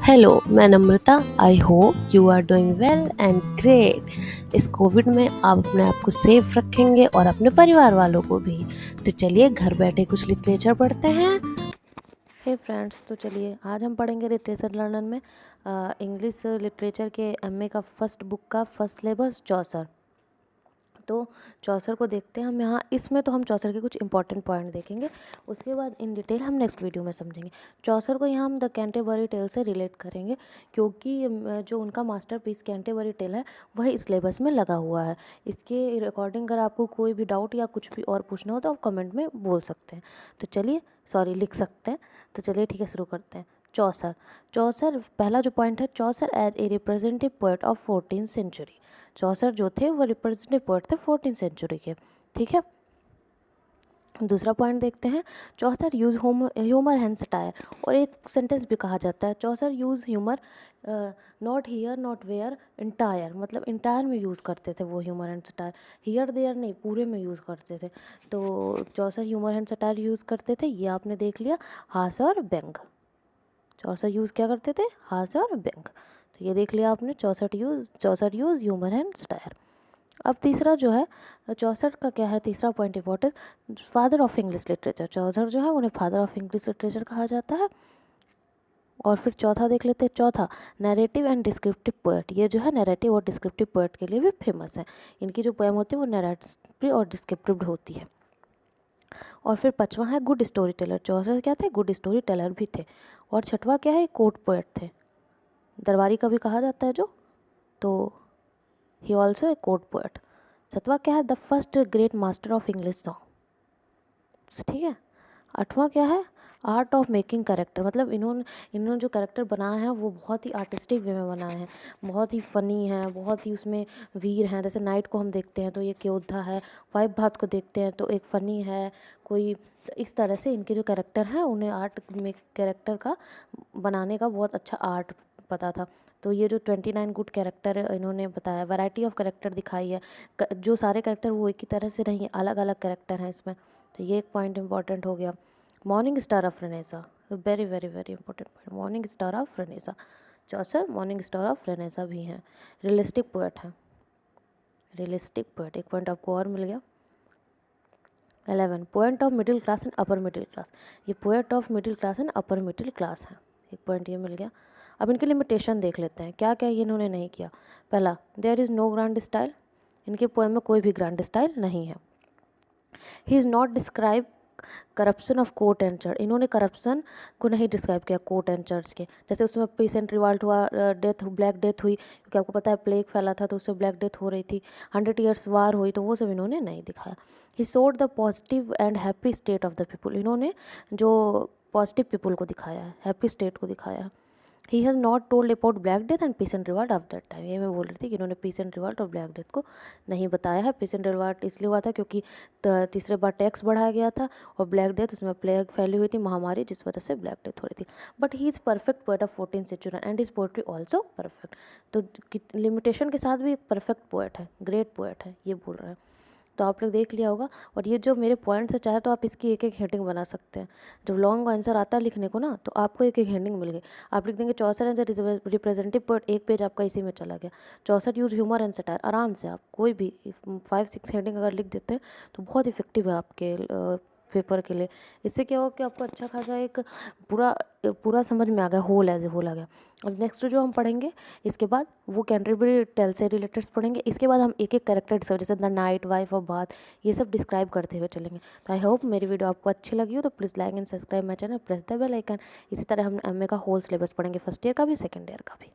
Hello, मैं Namrata. I hope you are doing well and great. इस Covid में आप अपने आप को सेफ रखेंगे और अपने परिवार वालों को भी। तो चलिए घर बैठे कुछ लिटरेचर पढ़ते हैं। हे फ्रेंड्स, तो चलिए आज हम पढ़ेंगे लिटरेचर लर्नर में इंग्लिश लिटरेचर के एमए का फर्स्ट बुक का फर्स्ट सिलेबस चौसर। तो चौसर को देखते हैं हम यहाँ। इसमें तो हम चौसर के कुछ इंपॉर्टेंट पॉइंट देखेंगे, उसके बाद इन डिटेल हम नेक्स्ट वीडियो में समझेंगे। चौसर को यहाँ हम द कैंटेबरी टेल से रिलेट करेंगे, क्योंकि जो उनका मास्टरपीस कैंटेबरी टेल है वही इस सिलेबस में लगा हुआ है। इसके रिकॉर्डिंग अगर आपको कोई भी डाउट या कुछ भी और पूछना हो तो आप कमेंट में बोल सकते हैं। तो चलिए, लिख सकते हैं। तो चलिए ठीक है, शुरू करते हैं। चौसर पहला जो पॉइंट है, Chaucer as a representative poet of 14th century. Chaucer जो थे वो रिप्रेजेंटेटिव पोएट थे 14th सेंचुरी के। ठीक है, दूसरा पॉइंट देखते हैं। Chaucer use humour and satire, और एक सेंटेंस भी कहा जाता है Chaucer use humour not here not where entire, मतलब इंटायर में यूज़ करते थे वो humour and satire, here there नहीं, पूरे में यूज़ करते थे। तो Chaucer humour and satire use करते थे, ये आपने देख लिया। हास्य और व्यंग, चौसर यूज़ क्या करते थे? हास्य और व्यंग। तो ये देख लिया आपने, Chaucer use humour and satire. अब तीसरा जो है, चौसर का क्या है तीसरा point important, father of English literature. Chaucer जो है उन्हें फादर ऑफ इंग्लिश लिटरेचर कहा जाता है। और फिर चौथा देख लेते हैं। चौथा, नैरेटिव एंड डिस्क्रिप्टिव पोएट। ये जो है नैरेटिव और डिस्क्रिप्टिव पोएट के लिए भी फेमस है। इनकी जो पोएम होती है वो नैरेटिव और डिस्क्रिप्टिव होती है। और फिर पांचवा है गुड स्टोरी टेलर। चौसर क्या थे? गुड स्टोरी टेलर भी थे। और छठवा क्या है? कोर्ट पोएट थे, दरबारी का भी कहा जाता है जो, तो he also a court poet. सातवां क्या है? The first great master of English song. ठीक है। आठवां क्या है? आर्ट ऑफ मेकिंग करेक्टर, मतलब इन्होंने जो करेक्टर बनाए हैं वो बहुत ही आर्टिस्टिक वे में बनाए हैं, बहुत ही फ़नी हैं, बहुत ही उसमें वीर हैं। जैसे नाइट को हम देखते हैं तो ये योद्धा है, वाइफ भात को देखते हैं तो एक फ़नी है कोई। तो इस तरह से इनके जो करेक्टर हैं उन्हें आर्ट में कैरेक्टर का बनाने का बहुत अच्छा आर्ट पता था। तो ये जो 29 गुड कैरेक्टर इन्होंने बताया, वैरायटी ऑफ कैरेक्टर दिखाई है, जो सारे कैरेक्टर वो एक ही तरह से नहीं, अलग अलग कैरेक्टर हैं इसमें। तो ये एक पॉइंट इंपॉर्टेंट हो गया। Morning star of Renaissance, very very very important point, morning star of Renaissance. Chaucer morning star of Renaissance भी हैं, रियलिस्टिक पोएट हैं, रियलिस्टिक पोएट। एक पॉइंट आपको और मिल गया। 11, poet of middle class and upper middle class. ये poet of middle class and upper middle class है, एक पॉइंट ये मिल गया। अब इनके लिमिटेशन देख लेते हैं, क्या क्या ये इन्होंने नहीं किया। पहला, there is no grand style. इनके पोएम में कोई भी ग्रैंड स्टाइल नहीं है। He is not describe corruption of court and church. इन्होंने करप्शन को नहीं डिस्क्राइब किया कोर्ट एंड चर्च के। जैसे उसमें पीसेंट रिवॉल्ट हुआ, ब्लैक डेथ हुई, क्योंकि आपको पता है प्लेग फैला था तो उससे ब्लैक डेथ हो रही थी। 100 ईयर्स वार हुई, तो वो सब इन्होंने नहीं दिखाया। He showed the positive and happy state of the people. इन्होंने जो पॉजिटिव पीपुल को दिखाया है, हैप्पी स्टेट को दिखाया है। He has not told about black death and peace and revolt of that time. ये मैं बोल रही थी कि इन्होंने पीस एंड रिवॉल्ट और ब्लैक डेथ को नहीं बताया है। पीस एंड रिवॉल्ट इसलिए हुआ था क्योंकि तीसरे बार टैक्स बढ़ाया गया था, और ब्लैक डेथ उसमें प्लेग फैली हुई थी, महामारी, जिस वजह से ब्लैक डेथ हो रही थी। But he is perfect poet of 14th century and his poetry also perfect. तो लिमिटेशन के साथ भी एक परफेक्ट पोएट है, ग्रेट पोएट है, ये बोल रहे हैं। तो आप लोग देख लिया होगा। और ये जो मेरे पॉइंट्स है, चाहे तो आप इसकी एक एक हेडिंग बना सकते हैं। जब लॉन्ग आंसर आता है लिखने को ना, तो आपको एक एक हेडिंग मिल गई। आप लिख देंगे चौसर एंड रिप्रेजेंटेटिव पोएट, एक पेज आपका इसी में चला गया। चौसर यूज ह्यूमर एंड सटायर, आराम से आप कोई भी 5-6 हेडिंग अगर लिख देते हैं तो बहुत इफेक्टिव है आपके पेपर के लिए। इससे क्या होगा कि आपको अच्छा खासा एक पूरा समझ में आ गया, होल एज ए होल आ गया। अब नेक्स्ट जो हम पढ़ेंगे इसके बाद वो कैंटरबरी टेल से रिलेटेड पढ़ेंगे। इसके बाद हम एक एक कैरेक्टर डिस्कवर, जैसे the night, wife of bath, ये सब डिस्क्राइब करते हुए चलेंगे। तो आई होप मेरी वीडियो आपको अच्छी लगी हो, तो please like and subscribe my channel, press the bell icon. इसी तरह हम एमए का होल सिलेबस पढ़ेंगे, फर्स्ट ईयर का भी, सेकेंड ईयर का भी।